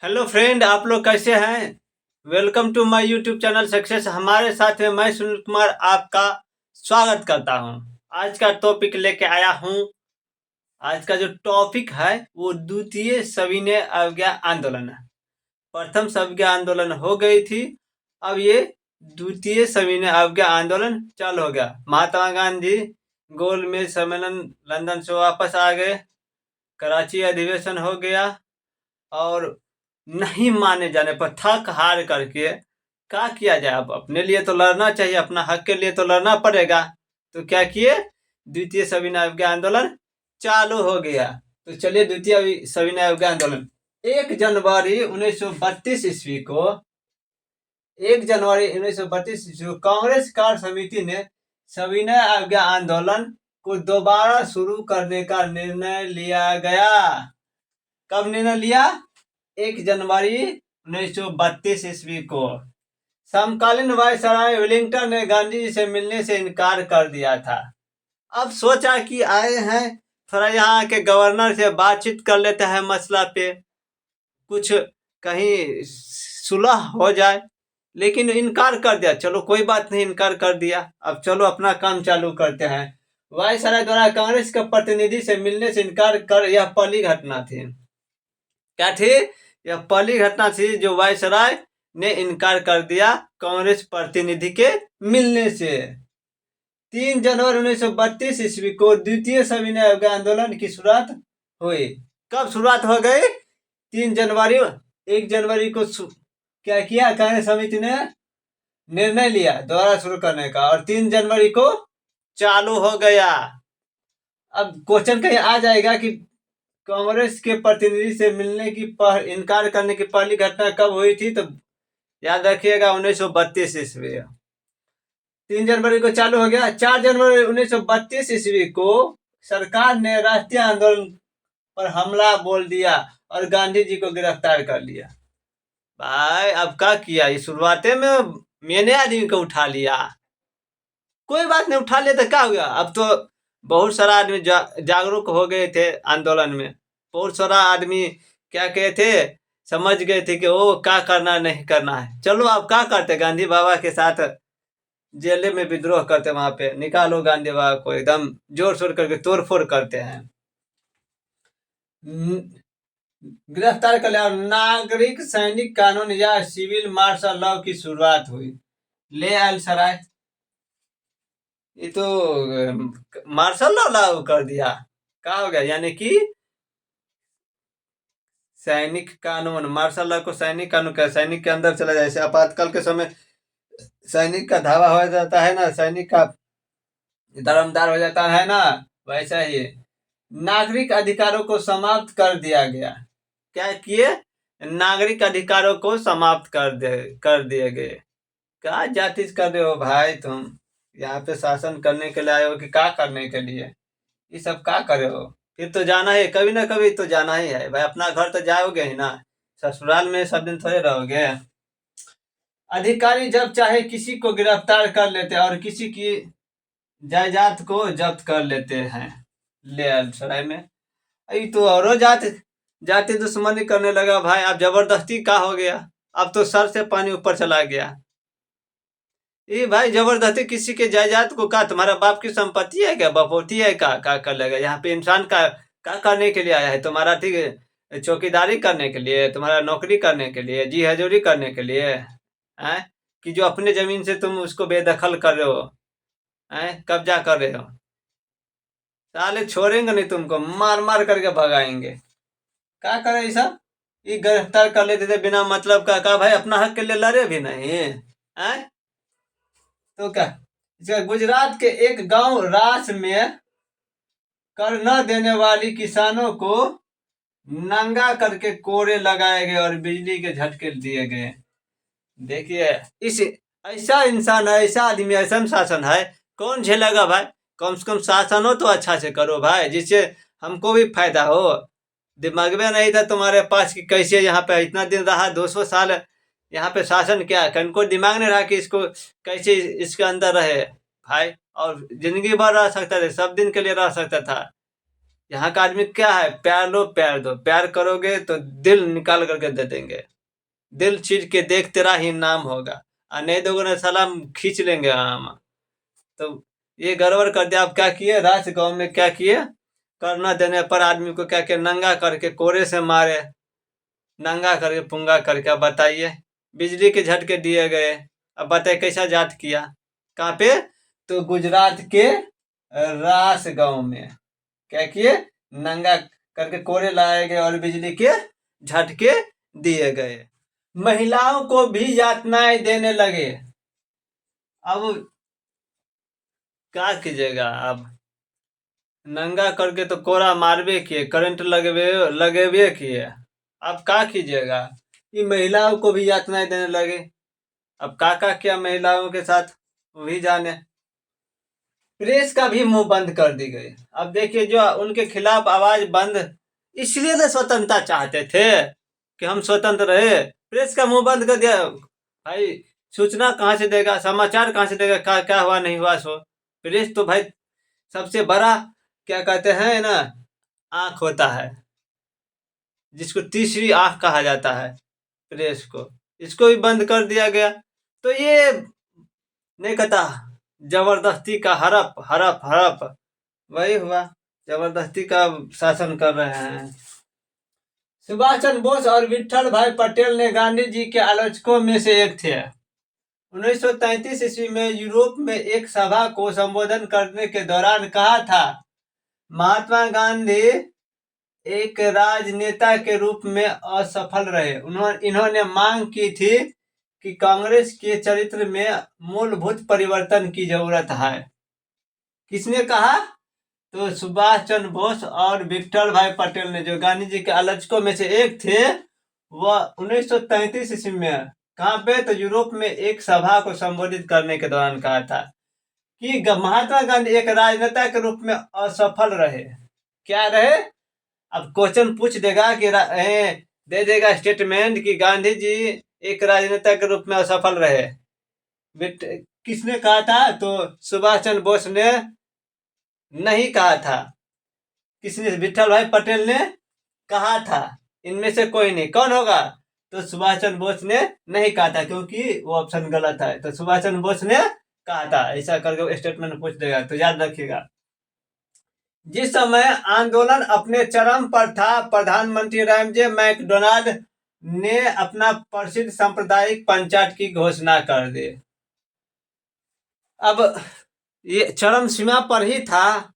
Hello friend, आप लोग कैसे हैं। Welcome to my YouTube channel success. हमारे साथ में मैं सुनील कुमार आपका स्वागत करता हूं। आज का टॉपिक लेके आया हूं। आज का जो टॉपिक है वो द्वितीय सविनय अवज्ञा आंदोलन है। प्रथम सविनय आंदोलन हो गई थी, अब ये द्वितीय सविनय अवज्ञा आंदोलन चालू हो गया। महात्मा गांधी गोलमेज सम्मेलन लंदन से वापस आ गए, कराची अधिवेशन हो गया और नहीं माने जाने पर थक हार करके क्या किया जाए। अब अपने लिए तो लड़ना चाहिए, अपना हक के लिए तो लड़ना पड़ेगा। तो क्या किए, द्वितीय सविनय अवज्ञा आंदोलन चालू हो गया। तो चलिए, द्वितीय सविनय अवज्ञा आंदोलन 1 जनवरी 1932 ईस्वी को 1 जनवरी 1932 ईस्वी को कांग्रेस कार्य समिति ने सविनय अवज्ञा आंदोलन को दोबारा शुरू करने का निर्णय लिया गया। कब निर्णय लिया? 1 जनवरी 1932 ईस्वी को। समकालीन वायसराय वेलिंगटन ने गांधी जी से मिलने से इनकार कर दिया था। अब सोचा कि आए हैं, थोड़ा यहाँ के गवर्नर से बातचीत कर लेते हैं, मसला पे कुछ कहीं सुलह हो जाए, लेकिन इनकार कर दिया। चलो कोई बात नहीं, इनकार कर दिया, अब चलो अपना काम चालू करते हैं। वायसराय द्वारा कांग्रेस के प्रतिनिधि से मिलने से इनकार कर, यह पहली घटना थी। क्या थी? यह पहली घटना थी जो वायसराय ने इनकार कर दिया कांग्रेस प्रतिनिधि के मिलने से। 3 जनवरी 1932 ईस्वी को द्वितीय सविनय अवज्ञा आंदोलन की शुरुआत हुई। कब शुरुआत हो गई? 3 जनवरी। 1 जनवरी को क्या किया कांग्रेस समिति ने? निर्णय लिया दोबारा शुरू करने का, और 3 जनवरी को चालू हो गया। अब क्वेश्चन कहीं आ जाएगा कि कांग्रेस के प्रतिनिधि से मिलने की इनकार करने की पहली घटना कब हुई थी? तो याद रखिएगा 1932 ईस्वी। 3 जनवरी को चालू हो गया। 4 जनवरी 1932 ईस्वी को सरकार ने राष्ट्रीय आंदोलन पर हमला बोल दिया और गांधी जी को गिरफ्तार कर लिया। भाई अब क्या किया, इस शुरुआते में मैंने आदमी को उठा लिया। कोई बात नहीं, उठा लिया तो क्या हुआ। अब तो बहुत सारा आदमी जागरूक हो गए थे आंदोलन में। बहुत सारा आदमी क्या कहे थे, समझ गए थे कि वो क्या करना नहीं करना है। चलो अब क्या करते, गांधी बाबा के साथ जेल में विद्रोह करते, वहां पे निकालो गांधी बाबा को, एकदम जोर शोर करके तोड़ फोड़ करते हैं। गिरफ्तार कर लिया। नागरिक सैनिक कानून या सिविल मार्शल लॉ की शुरुआत हुई। ले आयल सराय, ये तो मार्शल लॉ लागू कर दिया। क्या हो गया, यानी कि सैनिक कानून, मार्शल लॉ को सैनिक कानून का, सैनिक के अंदर चला जाए। जैसे आपातकाल के समय सैनिक का धावा हो जाता है ना, सैनिक का धर्मदार हो जाता है ना, वैसा ही नागरिक अधिकारों को समाप्त कर दिया गया। क्या किए? नागरिक अधिकारों को समाप्त कर दिए गए। क्या जातिज कर रहे हो भाई तुम? यहाँ पे शासन करने के लिए आए हो कि क्या करने के लिए? ये सब क्या करे हो? फिर तो जाना है, कभी ना कभी तो जाना ही है भाई। अपना घर तो जाओगे ही ना, ससुराल में सब दिन थोड़े रहोगे। अधिकारी जब चाहे किसी को गिरफ्तार कर लेते हैं और किसी की जायदाद को जब्त कर लेते हैं। ले सराय में अभी तो और जाति दुश्मनी करने लगा भाई। अब जबरदस्ती का हो गया, अब तो सर से पानी ऊपर चला गया। ये भाई जबरदस्ती किसी के जायदाद को, का तुम्हारा बाप की संपत्ति है क्या, बपोती है का कर लेगा? यहाँ पे इंसान का करने के लिए आया है तुम्हारा? ठीक है, चौकीदारी करने के लिए, तुम्हारा नौकरी करने के लिए, जी हजूरी करने के लिए है? कि जो अपने जमीन से तुम उसको बेदखल कर रहे हो, है कब्जा कर रहे हो। साले छोड़ेंगे नहीं तुमको, मार मार करके भगाएंगे। क्या करे ऐसा? ये गिरफ्तार कर लेते थे बिना मतलब का भाई, अपना हक के लिए लड़े भी नहीं है। तो क्या, गुजरात के एक गांव रास में कर न देने वाली किसानों को नंगा करके कोड़े लगाए गए और बिजली के झटके दिए गए। देखिए, इस ऐसा इंसान है, ऐसा आदमी, ऐसा शासन है, कौन झेलेगा भाई? कम से कम शासन हो तो अच्छा से करो भाई, जिससे हमको भी फायदा हो। दिमाग में नहीं था तुम्हारे पास कि कैसे यहाँ पे इतना दिन रहा, 200 साल यहाँ पे शासन, क्या कनको दिमाग नहीं रहा कि इसको कैसे इसके अंदर रहे भाई, और जिंदगी भर रह सकता था, सब दिन के लिए रह सकता था। यहाँ का आदमी क्या है, प्यार लो प्यार दो, प्यार करोगे तो दिल निकाल करके दे देंगे, दिल चीर के देख तेरा ही नाम होगा, और नहीं दोगे ना सलाम खींच लेंगे हम। तो ये गड़बड़ कर दिया। आप क्या किए, रात गांव में क्या किए, करना देने पर आदमी को क्या किया, नंगा करके कोरे से मारे, नंगा करके पुंगा करके। अब बताइए, बिजली के झटके दिए गए। अब बताइए कैसा जात किया, कहाँ पे, तो गुजरात के रास गांव में क्या किए, नंगा करके कोरे लाए गए और बिजली के झटके दिए गए। महिलाओं को भी यातनाएं देने लगे। अब क्या कीजिएगा, अब नंगा करके तो कोरा मारबे किए, करंट लगेबे किए, अब क्या कीजिएगा, ये महिलाओं को भी यातनाएं देने लगे। अब का किया महिलाओं के साथ वही जाने। प्रेस का भी मुंह बंद कर दी गई। अब देखिए, जो उनके खिलाफ आवाज बंद, इसलिए तो स्वतंत्रता चाहते थे कि हम स्वतंत्र रहे, प्रेस का मुंह बंद कर दिया। भाई सूचना कहाँ से देगा, समाचार कहाँ से देगा, क्या हुआ नहीं हुआ, सो प्रेस तो भाई सबसे बड़ा क्या कहते हैं ना, आंख होता है, जिसको तीसरी आंख कहा जाता है प्रेस को, इसको भी बंद कर दिया गया। तो ये नहीं कहता, जबरदस्ती का हड़प हड़प हड़प, वही हुआ, जबरदस्ती का शासन कर रहे हैं। सुभाष चंद्र बोस और विठल भाई पटेल ने गांधी जी के आलोचकों में से एक थे। 1933 ईस्वी में यूरोप में एक सभा को संबोधन करने के दौरान कहा था, महात्मा गांधी एक राजनेता के रूप में असफल रहे। इन्होंने मांग की थी कि कांग्रेस के चरित्र में मूलभूत परिवर्तन की जरूरत है। किसने कहा, तो सुभाष चंद्र बोस और विठल भाई पटेल ने, जो गांधी जी के आलोचकों में से एक थे, वह 1933 ईस्वी में कहाँ पे, तो यूरोप में एक सभा को संबोधित करने के दौरान कहा था कि महात्मा गांधी एक राजनेता के रूप में असफल रहे। क्या रहे, अब क्वेश्चन पूछ देगा कि दे देगा स्टेटमेंट कि गांधी जी एक राजनेता के रूप में असफल रहे। किसने कहा था, तो सुभाष चंद्र बोस ने नहीं कहा था, किसने, विठल भाई पटेल ने कहा था, इनमें से कोई नहीं। कौन होगा, तो सुभाष चंद्र बोस ने नहीं कहा था, क्योंकि वो ऑप्शन गलत है। तो सुभाष चंद्र बोस ने कहा था, ऐसा करके स्टेटमेंट पूछ देगा, तो याद रखिएगा। जिस समय आंदोलन अपने चरम पर था, प्रधानमंत्री रामजे मैकडोनाल्ड ने अपना प्रसिद्ध सांप्रदायिक पंचायत की घोषणा कर दी। अब ये चरम सीमा पर ही था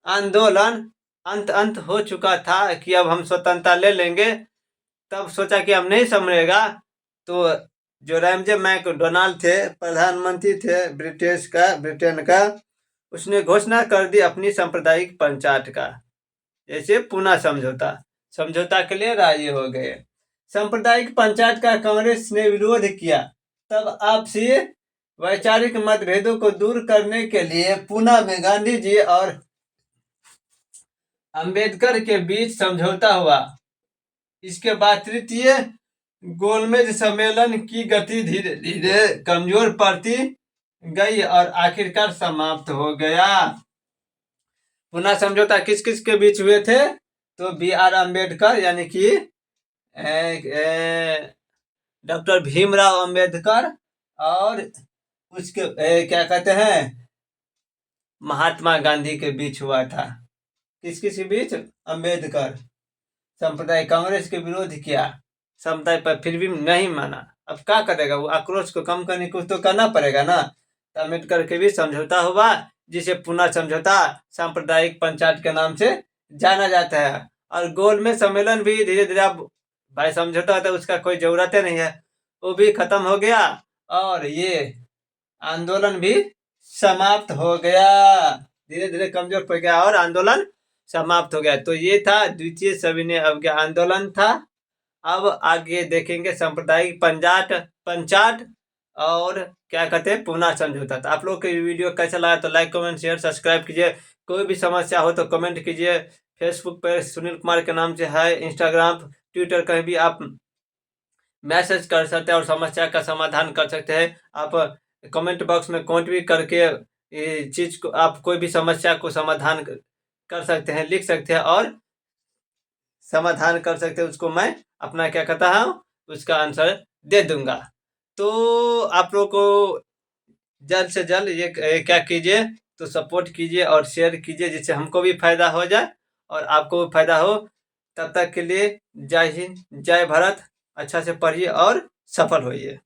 आंदोलन, अंत हो चुका था कि अब हम स्वतंत्रता ले लेंगे। तब सोचा कि अब नहीं संभलेगा, तो जो रामजे मैकडोनाल्ड थे, प्रधानमंत्री थे ब्रिटेन का, उसने घोषणा कर दी अपनी सांप्रदायिक पंचायत का, जैसे पूना समझौता के लिए राजी हो गए। सांप्रदायिक पंचायत का कांग्रेस ने विरोध किया। तब आपसी वैचारिक मतभेदों को दूर करने के लिए पूना में गांधी जी और अंबेडकर के बीच समझौता हुआ। इसके बाद तृतीय गोलमेज सम्मेलन की गति धीरे धीरे कमजोर पड़ती गई और आखिरकार समाप्त हो गया। पुनः समझौता किस किस के बीच हुए थे, तो B.R. अम्बेडकर यानी कि डॉक्टर भीमराव अंबेडकर और उसके क्या कहते हैं, महात्मा गांधी के बीच हुआ था। किस किस के बीच, अंबेडकर। सांप्रदायिक कांग्रेस के विरोध किया, समुदाय पर फिर भी नहीं माना। अब क्या करेगा, वो आक्रोश को कम करने को तो करना पड़ेगा ना। तो अम्बेडकर के भी समझौता हुआ, जिसे पुनः समझौता सांप्रदायिक पंचायत के नाम से जाना जाता है। और गोल में सम्मेलन भी धीरे धीरे, अब भाई समझौता होता है उसका कोई जरूरत ही नहीं है, वो भी खत्म हो गया और ये आंदोलन भी समाप्त हो गया, धीरे धीरे कमजोर पड़ गया और आंदोलन समाप्त हो गया। तो ये था द्वितीय सविनय अवज्ञा आंदोलन था। अब आगे देखेंगे सांप्रदायिक पंचायत और क्या कहते हैं, पूना समझौता। तो आप लोग के वीडियो कैसा लगा तो लाइक कमेंट शेयर सब्सक्राइब कीजिए। कोई भी समस्या हो तो कमेंट कीजिए। फेसबुक पर सुनील कुमार के नाम से है, इंस्टाग्राम ट्विटर कहीं भी आप मैसेज कर सकते हैं और समस्या का समाधान कर सकते हैं। आप कमेंट बॉक्स में कमेंट भी करके ये चीज को, आप कोई भी समस्या को समाधान कर सकते हैं, लिख सकते हैं और समाधान कर सकते हैं। उसको मैं अपना क्या कहता हूँ, उसका आंसर दे दूंगा। तो आप लोग को जल्द से जल्द ये क्या कीजिए, तो सपोर्ट कीजिए और शेयर कीजिए, जिससे हमको भी फायदा हो जाए और आपको भी फायदा हो। तब तक के लिए जय हिंद, जय भारत। अच्छा से पढ़िए और सफल होइए।